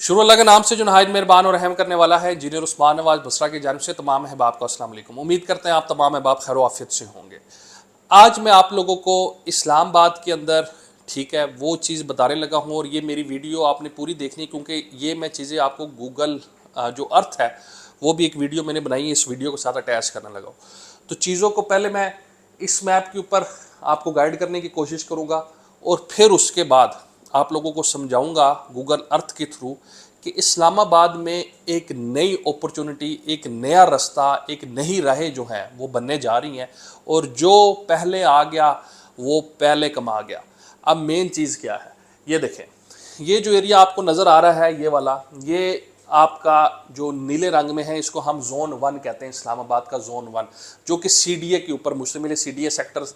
शुरू अल्लाह के नाम से जो नहायत मेहरबान और रहम करने वाला है। इंजीनियर उस्मान नवाज बसरा की जानिब से तमाम अहबाब को अस्सलाम वालेकुम। उम्मीद करते हैं आप तमाम अहबाब खैर आफियत से होंगे। आज मैं आप लोगों को इस्लामाबाद के अंदर ठीक है वो चीज़ बताने लगा हूँ, और ये मेरी वीडियो आपने पूरी देखनी, क्योंकि ये मैं चीज़ें आपको गूगल जो अर्थ है वो भी एक वीडियो मैंने बनाई है, इस वीडियो के साथ अटैच करने लगा हूँ। तो चीज़ों को पहले मैं इस मैप के ऊपर आपको गाइड करने की कोशिश करूँगा, और फिर उसके बाद आप लोगों को समझाऊंगा गूगल अर्थ के थ्रू कि इस्लामाबाद में एक नई अपॉर्चुनिटी, एक नया रास्ता, एक नई राहें जो हैं वो बनने जा रही हैं, और जो पहले आ गया वो पहले कमा गया। अब मेन चीज़ क्या है, ये देखें, ये जो एरिया आपको नज़र आ रहा है ये वाला, ये आपका जो नीले रंग में है इसको हम जोन 1 कहते हैं, इस्लामाबाद का जोन 1, जो कि CDA के ऊपर मुश्तमिल है। CDA sectors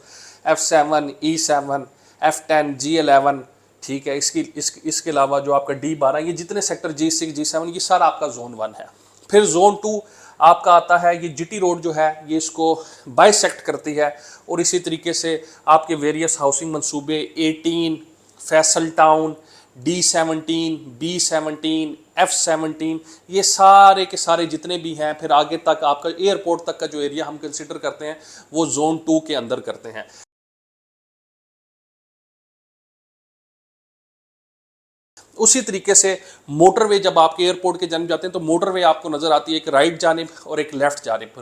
F7, E7, F10, G11, ठीक है। इसके अलावा जो आपका D12, ये जितने सेक्टर G6, G7, ये सारा आपका जोन 1 है। फिर जोन 2 आपका आता है, ये GT रोड जो है ये इसको बाइसेक्ट करती है, और इसी तरीके से आपके वेरियस हाउसिंग मंसूबे 18, Faisal town, D17, B17, F17, ये सारे के सारे जितने भी हैं, फिर आगे तक आपका एयरपोर्ट तक का जो एरिया हम कंसिडर करते हैं वो जोन 2 के अंदर करते हैं। उसी तरीके से मोटरवे, जब आपके एयरपोर्ट के जानिब जाते हैं तो मोटरवे आपको नज़र आती है, एक राइट जानिब और एक लेफ़्ट जानिब।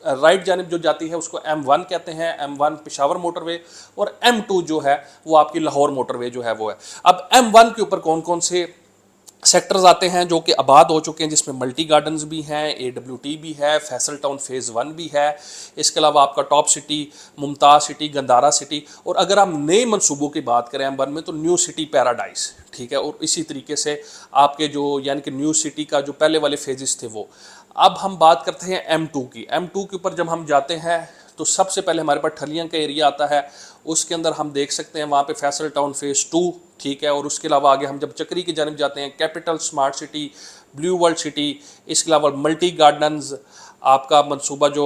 राइट जानिब जो जाती है उसको M1 कहते हैं, M1 पेशावर मोटरवे, और M2 जो है वो आपकी लाहौर मोटरवे जो है वो है। अब M1 के ऊपर कौन कौन से सेक्टर्स आते हैं जो कि आबाद हो चुके हैं, जिसमें मल्टी गार्डन्स भी हैं, AWT भी है, फैसल टाउन फेज़ 1 भी है, इसके अलावा आपका top city, Mumtaz city, Gandhara city, और अगर हम नए मनसूबों की बात करें M1 में तो न्यू सिटी पैराडाइज, ठीक है। और इसी तरीके से आपके जो यानी कि न्यू सिटी का जो पहले वाले फेजेस थे वो। अब हम बात करते हैं M2 की। M2 के ऊपर जब हम जाते हैं तो सबसे पहले हमारे पास ठलियां का एरिया आता है, उसके अंदर हम देख सकते हैं वहाँ पे फैसल टाउन फेज़ 2, ठीक है। और उसके अलावा आगे हम जब चक्री की जानिब जाते हैं, capital smart city, blue world city, इसके अलावा मल्टी गार्डन्स, आपका मंसूबा जो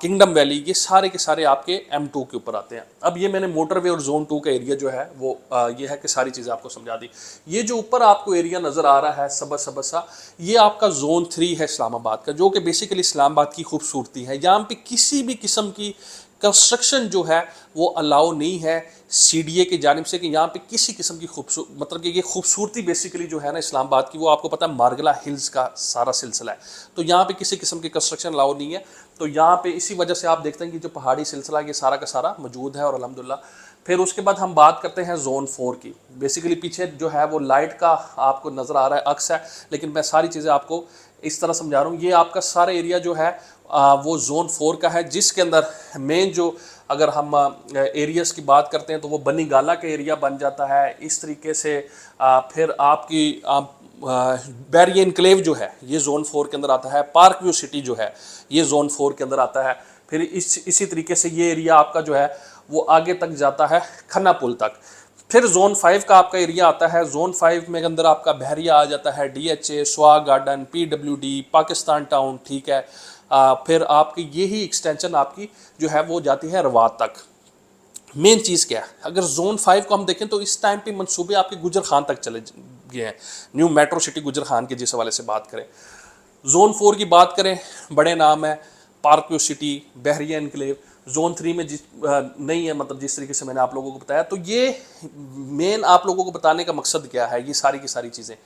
किंगडम वैली, ये सारे के सारे आपके M2 के ऊपर आते हैं। अब ये मैंने मोटरवे और जोन 2 का एरिया जो है वो ये है कि सारी चीज़ें आपको समझा दी। ये जो ऊपर आपको एरिया नज़र आ रहा है सबस सा, ये आपका जोन 3 है इस्लामाबाद का, जो कि बेसिकली इस्लामाबाद की खूबसूरती है। यहाँ पे किसी भी किस्म की कंस्ट्रक्शन जो है वो अलाउ नहीं है CDA की जानिब से, कि यहाँ पे किसी किस्म की मतलब कि ये खूबसूरती बेसिकली जो है ना इस्लामाबाद की, वो आपको पता है मार्गला हिल्स का सारा सिलसिला है, तो यहाँ पे किसी किस्म की कंस्ट्रक्शन अलाउ नहीं है। तो यहाँ पे इसी वजह से आप देखते हैं कि जो पहाड़ी सिलसिला ये सारा का सारा मौजूद है, और अल्हम्दुलिल्लाह। फिर उसके बाद हम बात करते हैं जोन 4 की। बेसिकली पीछे जो है वो लाइट का आपको नज़र आ रहा है अक्स है, लेकिन मैं सारी चीज़ें आपको इस तरह समझा रहा हूँ। ये आपका सारा एरिया जो है वो जोन 4 का है, जिसके अंदर मेन जो अगर हम एरियाज़ की बात करते हैं तो वो बनी गाला का एरिया बन जाता है। इस तरीके से फिर आपकी बैरी एनक्लेव जो है ये जोन 4 के अंदर आता है। पार्क व्यू सिटी जो है ये जोन 4 के अंदर आता है। फिर इसी तरीके से ये एरिया आपका जो है वो आगे तक जाता है खन्ना पुल तक। फिर जोन 5 का आपका एरिया आता है। जोन 5 में अंदर आपका बहरिया आ जाता है, DHA, swag garden, PWD, Pakistan town, ठीक है। फिर आपकी यही एक्सटेंशन आपकी जो है वो जाती है रवात तक। मेन चीज़ क्या है, अगर जोन 5 को हम देखें तो इस टाइम पे मंसूबे आपके गुजर खान तक चले गए हैं, न्यू मेट्रो सिटी गुजर खान के जिस हवाले से बात करें। जोन 4 की बात करें, बड़े नाम है, पार्क व्यू सिटी, बहरिया एनक्लेव। जोन 3 में नहीं है, मतलब जिस तरीके से मैंने आप लोगों को बताया। तो ये मेन आप लोगों को बताने का मकसद क्या है, ये सारी की सारी चीज़ें,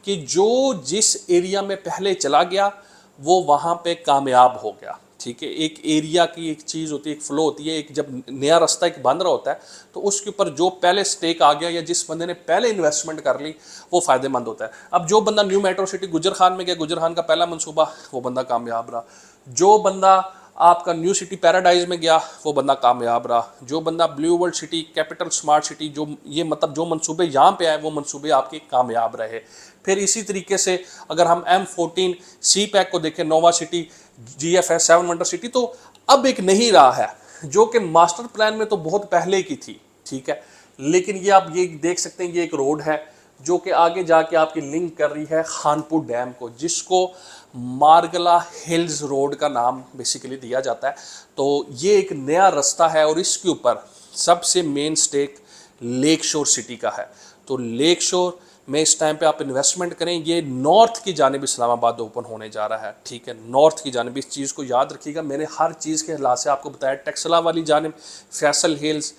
कि जो जिस एरिया में पहले चला गया वो वहाँ पे कामयाब हो गया, ठीक है। एक एरिया की एक चीज़ होती है, एक फ्लो होती है, एक जब नया रास्ता एक बन रहा होता है तो उसके ऊपर जो पहले स्टेक आ गया या जिस बंदे ने पहले इन्वेस्टमेंट कर ली वो फ़ायदेमंद होता है। अब जो बंदा न्यू मेट्रो सिटी गुजर खान में गया, गुजर खान का पहला मनसूबा, वो बंदा कामयाब रहा। जो बंदा आपका न्यू सिटी पैराडाइज में गया वो बंदा कामयाब रहा। जो बंदा blue world city, capital smart city, जो ये मतलब जो मंसूबे यहाँ पे आए वो मंसूबे आपके कामयाब रहे। फिर इसी तरीके से अगर हम M14 सी पैक को देखें, Nova City, GFS 7 wonder city, तो अब एक नहीं रहा है, जो कि मास्टर प्लान में तो बहुत पहले की थी, ठीक है। लेकिन ये आप ये देख सकते हैं, ये एक रोड है जो कि आगे जाके आपकी लिंक कर रही है खानपुर डैम को, जिसको मार्गला हिल्स रोड का नाम बेसिकली दिया जाता है। तो ये एक नया रास्ता है, और इसके ऊपर सबसे मेन स्टेक लेक शोर सिटी का है। तो लेक शोर में इस टाइम पे आप इन्वेस्टमेंट करें। ये नॉर्थ की जानिब इस्लामाबाद ओपन होने जा रहा है, ठीक है, नॉर्थ की जानिब। इस चीज़ को याद रखिएगा, मैंने हर चीज़ के हिसाब से आपको बताया। टेक्सला वाली जानिब, फैसल हिल्स,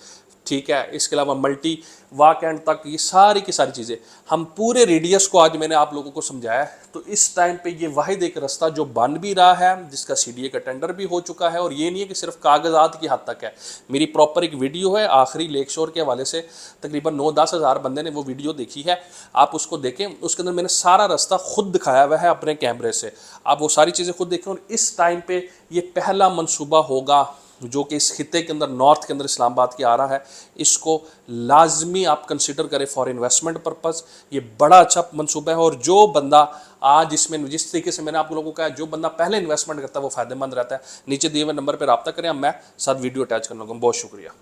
ठीक है, इसके अलावा मल्टी वाक एंड तक, ये सारी की सारी चीज़ें, हम पूरे रेडियस को आज मैंने आप लोगों को समझाया। तो इस टाइम पे ये वाहिद एक रास्ता जो बन भी रहा है, जिसका सीडीए का टेंडर भी हो चुका है, और ये नहीं है कि सिर्फ कागजात की हद तक है। मेरी प्रॉपर एक वीडियो है आखिरी लेक शोर के हवाले से, तकरीबन 9-10 हज़ार बंदे ने वो वीडियो देखी है, आप उसको देखें। उसके अंदर मैंने सारा रास्ता खुद दिखाया हुआ है अपने कैमरे से, आप वो सारी चीज़ें खुद देखें। और इस टाइम पे ये पहला मनसूबा होगा जो कि इस खिते के अंदर, नॉर्थ के अंदर इस्लामाबाद के आ रहा है। इसको लाजमी आप कंसिडर करें फॉर इन्वेस्टमेंट पर्पज़। ये बड़ा अच्छा मनसूबा है, और जो बंदा आज इसमें, जिस तरीके से मैंने आप लोगों को कहा, जो बंदा पहले इन्वेस्टमेंट करता है वो फ़ायदेमंद रहता है। नीचे दिए हुए नंबर पर रब्ता करें, मैं साथ वीडियो अटैच करना होगा। बहुत शुक्रिया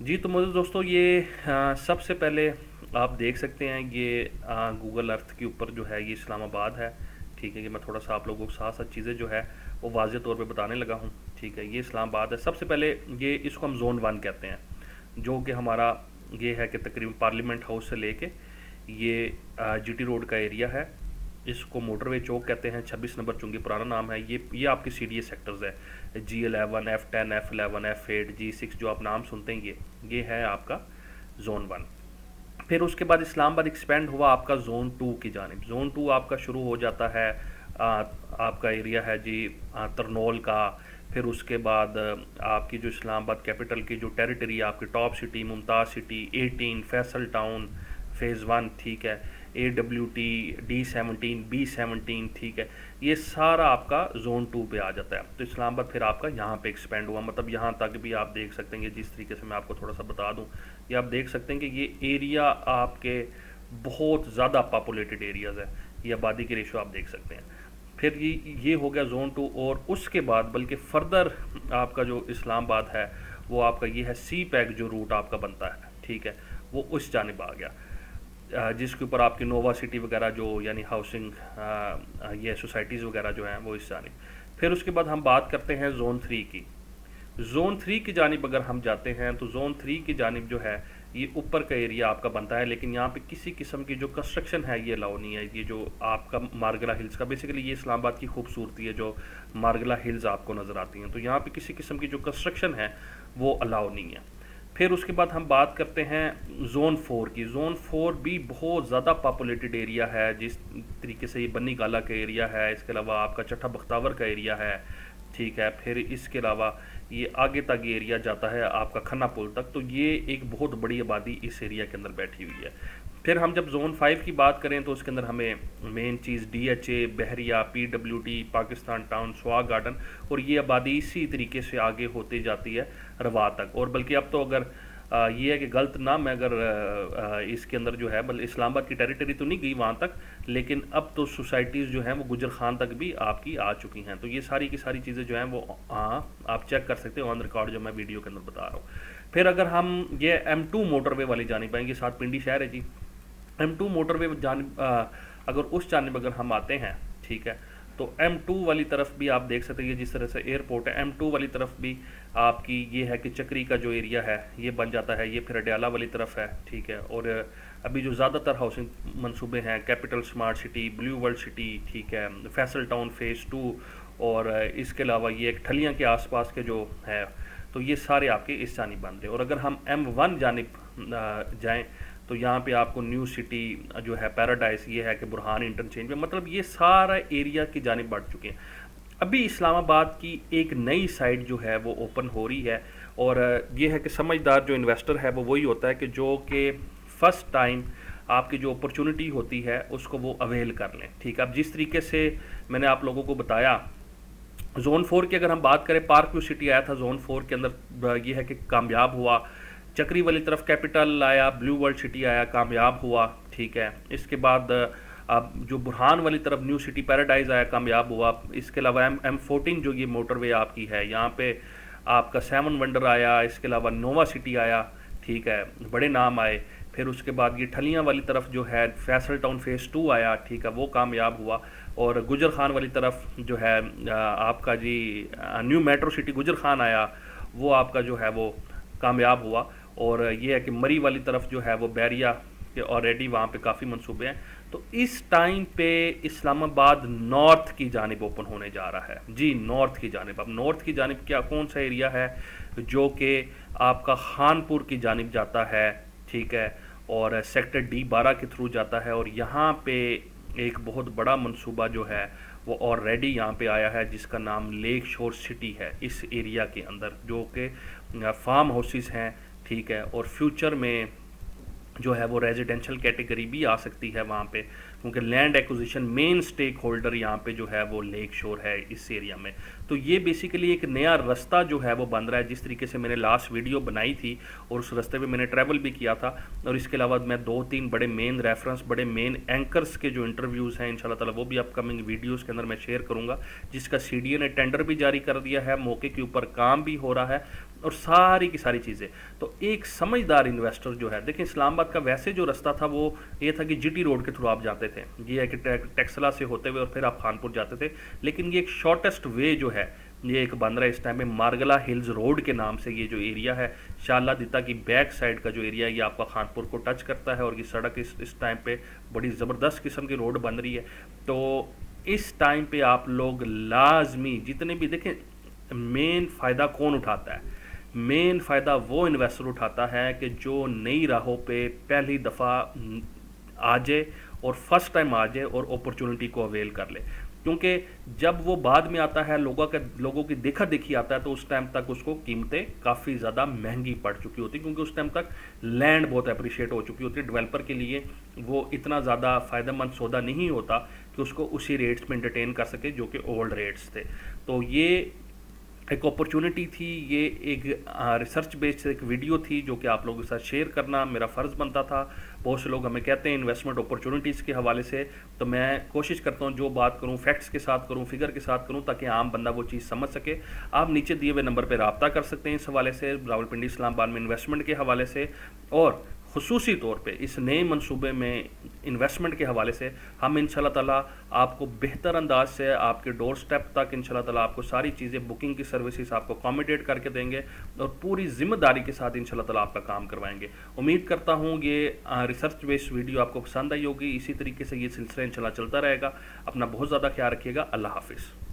जी। तो मुझे दोस्तों ये सबसे पहले आप देख सकते हैं ये गूगल अर्थ के ऊपर जो है ये इस्लामाबाद है, ठीक है। कि मैं थोड़ा सा आप लोगों को साथ साथ चीज़ें जो है वो वाज़े तौर पे बताने लगा हूँ, ठीक है। ये इस्लामाबाद है। सबसे पहले ये इसको हम जोन 1 कहते हैं, जो कि हमारा ये है कि तकरीबन पार्लियामेंट हाउस से लेके ये जीटी रोड का एरिया है। इसको मोटरवे चौक कहते हैं, 26 नंबर चुंगी पुराना नाम है। ये आपके सीडीए सेक्टर्स है, G11, F10, F11, F8, G6, जो आप नाम सुनते हैं ये है आपका जोन 1। फिर उसके बाद इस्लामाबाद एक्सपेंड हुआ आपका जोन 2 की जानिब। जोन 2 आपका शुरू हो जाता है, आपका एरिया है जी तरनौल का। फिर उसके बाद आपकी जो इस्लामाबाद कैपिटल की जो टेरिटरी है, आपकी top city, Mumtaz city, 18, Faisal town, phase 1, ठीक है, AWT, D17, B17, ठीक है। ये सारा आपका जोन 2 पे आ जाता है। तो इस्लामाबाद फिर आपका यहाँ पे एक्सपेंड हुआ, मतलब यहाँ तक भी आप देख सकते हैं। जिस तरीके से मैं आपको थोड़ा सा बता दूँ, ये आप देख सकते हैं कि ये एरिया आपके बहुत ज़्यादा पॉपुलेटेड एरियाज़ है। ये आबादी के रेशो आप देख सकते हैं। फिर ये हो गया जोन 2। और उसके बाद बल्कि फर्दर आपका जो इस्लामाबाद है वो आपका ये है सी पैक जो रूट आपका बनता है, ठीक है, वो उस जानिब आ गया, जिसके ऊपर आपकी नोवा सिटी वगैरह जो यानी हाउसिंग ये सोसाइटीज़ वगैरह जो हैं वो इस जानिब। फिर उसके बाद हम बात करते हैं जोन 3 की। जोन 3 की जानिब अगर हम जाते हैं तो जोन 3 की जानिब जो है ये ऊपर का एरिया आपका बनता है, लेकिन यहाँ पे किसी किस्म की जो कंस्ट्रक्शन है ये अलाउ नहीं है। ये जो आपका मारगला हिल्स का, बेसिकली ये इस्लामाबाद की खूबसूरती है, जो मारगला हिल्स आपको नज़र आती हैं, तो यहाँ पे किसी किस्म की जो कंस्ट्रक्शन है वो अलाउ नहीं है। फिर उसके बाद हम बात करते हैं जोन 4 की। जोन 4 भी बहुत ज़्यादा पॉपुलेटेड एरिया है, जिस तरीके से ये बन्नी गाला का एरिया है, इसके अलावा आपका चट्टा बख्तावर का एरिया है, ठीक है। फिर इसके अलावा ये आगे तक ये एरिया जाता है आपका खन्ना पुल तक। तो ये एक बहुत बड़ी आबादी इस एरिया के अंदर बैठी हुई है। फिर हम जब जोन 5 की बात करें तो उसके अंदर हमें मेन चीज़ DHA, बहरिया, PWT, Pakistan town, swag garden, और ये आबादी इसी तरीके से आगे होती जाती है रवा तक। और बल्कि अब तो अगर ये है कि गलत ना मैं अगर इसके अंदर जो है, बल्कि इस्लामाबाद की टेरिटरी तो नहीं गई वहाँ तक, लेकिन अब तो सोसाइटीज़ जो हैं वो गुजर खान तक भी आपकी आ चुकी हैं। तो ये सारी की सारी चीज़ें जो हैं वो आप चेक कर सकते हो ऑन रिकॉर्ड, जो मैं वीडियो के अंदर बता रहा हूँ। फिर अगर हम ये M2 मोटरवे वाली जानिब आएंगे, साथ पिंडी शहर है जी। M2 मोटरवे जानिब अगर उस जानिब अगर हम आते हैं, ठीक है, तो M2 वाली तरफ भी आप देख सकते हैं, जिस तरह से एयरपोर्ट है, M2 वाली तरफ भी आपकी ये है कि चक्री का जो एरिया है ये बन जाता है। ये फिर अडयाला वाली तरफ है, ठीक है। और अभी जो ज़्यादातर हाउसिंग मंसूबे हैं, capital smart city, blue world city, ठीक है, फैसल टाउन फेज़ 2, और इसके अलावा ये एक ठलियाँ के आसपास के जो है, तो ये सारे आपके इस जानिब बन रहे। और अगर हम M1 जानिब जाएँ तो यहाँ पे आपको न्यू सिटी जो है, पैराडाइज, ये है कि बुरहान इंटरचेंज में, मतलब ये सारा एरिया की जानिब बढ़ चुके हैं। अभी इस्लामाबाद की एक नई साइट जो है वो ओपन हो रही है, और ये है कि समझदार जो इन्वेस्टर है वो वही होता है कि जो कि फ़र्स्ट टाइम आपकी जो अपॉर्चुनिटी होती है उसको वो अवेल कर लें, ठीक है। अब जिस तरीके से मैंने आप लोगों को बताया, जोन 4 की अगर हम बात करें, पार्क व्यू सिटी आया था जोन 4 के अंदर, ये है कि कामयाब हुआ। चक्री वाली तरफ कैपिटल आया, ब्लू वर्ल्ड सिटी आया, कामयाब हुआ, ठीक है। इसके बाद अब जो बुरहान वाली तरफ न्यू सिटी पैराडाइज आया, कामयाब हुआ। इसके अलावा M14 जो ये मोटरवे आपकी है, यहाँ पे आपका 7 वंडर आया, इसके अलावा नोवा सिटी आया, ठीक है, बड़े नाम आए। फिर उसके बाद ये ठलियाँ वाली तरफ जो है, फैसल टाउन फेज़ 2 आया, ठीक है, वो कामयाब हुआ। और गुजर खान वाली तरफ जो है आपका जी न्यू मेट्रो सिटी गुजर खान आया, वो आपका जो है वो कामयाब हुआ। और ये है कि मरी वाली तरफ जो है वो बैरिया के ऑलरेडी वहाँ पे काफ़ी मंसूबे हैं। तो इस टाइम पे इस्लामाबाद नॉर्थ की जानिब ओपन होने जा रहा है जी, नॉर्थ की जानिब। अब नॉर्थ की जानिब क्या कौन सा एरिया है, जो कि आपका खानपुर की जानिब जाता है, ठीक है, और सेक्टर D12 के थ्रू जाता है। और यहाँ पे एक बहुत बड़ा मंसूबा जो है वो ऑलरेडी यहाँ पे आया है, जिसका नाम लेक शोर सिटी है। इस एरिया के अंदर जो कि फार्म हाउसेस हैं, ठीक है, और फ्यूचर में जो है वो रेजिडेंशियल कैटेगरी भी आ सकती है वहाँ पे, क्योंकि land acquisition main stakeholder यहाँ पे जो है वो लेक शोर है इस एरिया में। तो ये बेसिकली एक नया रास्ता जो है वो बन रहा है, जिस तरीके से मैंने लास्ट वीडियो बनाई थी और उस रास्ते पे मैंने ट्रैवल भी किया था। और इसके अलावा मैं 2-3 बड़े मेन रेफरेंस, बड़े मेन एंकर्स के जो इंटरव्यूज़ हैं इंशाल्लाह ताला वो भी अपकमिंग वीडियोज़ के अंदर मैं शेयर करूँगा, जिसका CDA ने टेंडर भी जारी कर दिया है, मौके के ऊपर काम भी हो रहा है और सारी की सारी चीज़ें। तो एक समझदार इन्वेस्टर जो है, देखिए इस्लामाबाद का वैसे जो रास्ता था वो ये था कि GT रोड के थ्रू आप जाते थे, ये है कि टेक्सला से होते हुए और फिर आप खानपुर जाते थे। लेकिन ये एक शॉर्टेस्ट वे जो है ये एक बन रहा है इस टाइम में, मारगला हिल्स रोड के नाम से। ये जो एरिया है शाला दिता की बैक साइड का जो एरिया है ये आपका खानपुर को टच करता है, और ये सड़क इस टाइम पे बड़ी ज़बरदस्त किस्म की रोड बन रही है। तो इस टाइम पे आप लोग लाजमी जितने भी देखें, मेन फ़ायदा कौन उठाता है? मेन फ़ायदा वो इन्वेस्टर उठाता है कि जो नई राहों पे पहली दफ़ा आ जाए और फर्स्ट टाइम आ जाए और अपॉर्चुनिटी को अवेल कर ले। क्योंकि जब वो बाद में आता है, लोगों की देखा देखी आता है, तो उस टाइम तक उसको कीमतें काफ़ी ज़्यादा महंगी पड़ चुकी होती, क्योंकि उस टाइम तक लैंड बहुत अप्रिशिएट हो चुकी होती है। डेवलपर के लिए वो इतना ज़्यादा फ़ायदेमंद सौदा नहीं होता कि उसको उसी रेट्स में एंटरटेन कर सके जो कि ओल्ड रेट्स थे। तो ये एक अपॉर्चुनिटी थी, ये एक रिसर्च बेस्ड एक वीडियो थी जो कि आप लोगों के साथ शेयर करना मेरा फ़र्ज़ बनता था। बहुत से लोग हमें कहते हैं इन्वेस्टमेंट अपॉर्चुनिटीज़ के हवाले से, तो मैं कोशिश करता हूँ जो बात करूँ फैक्ट्स के साथ करूँ, फिगर के साथ करूँ, ताकि आम बंदा वो चीज़ समझ सके। आप नीचे दिए हुए नंबर पर रब्ता कर सकते हैं इस हवाले से, रावलपिंडी इस्लामाबाद में इन्वेस्टमेंट के हवाले से, और खुसूसी तौर पे इस नए मंसूबे में इन्वेस्टमेंट के हवाले से हम इंशाल्लाह ताला आपको बेहतर अंदाज से आपके डोर स्टेप तक इंशाल्लाह ताला आपको सारी चीज़ें, बुकिंग की सर्विसेज आपको अकोमोडेट करके देंगे और पूरी जिम्मेदारी के साथ इंशाल्लाह ताला आपका काम करवाएंगे। उम्मीद करता हूँ ये रिसर्च बेस्ड वीडियो आपको पसंद आई होगी। इसी तरीके से ये सिलसिला इंशाल्लाह चलता रहेगा। अपना बहुत ज़्यादा ख्याल रखिएगा। अल्लाह हाफिज़।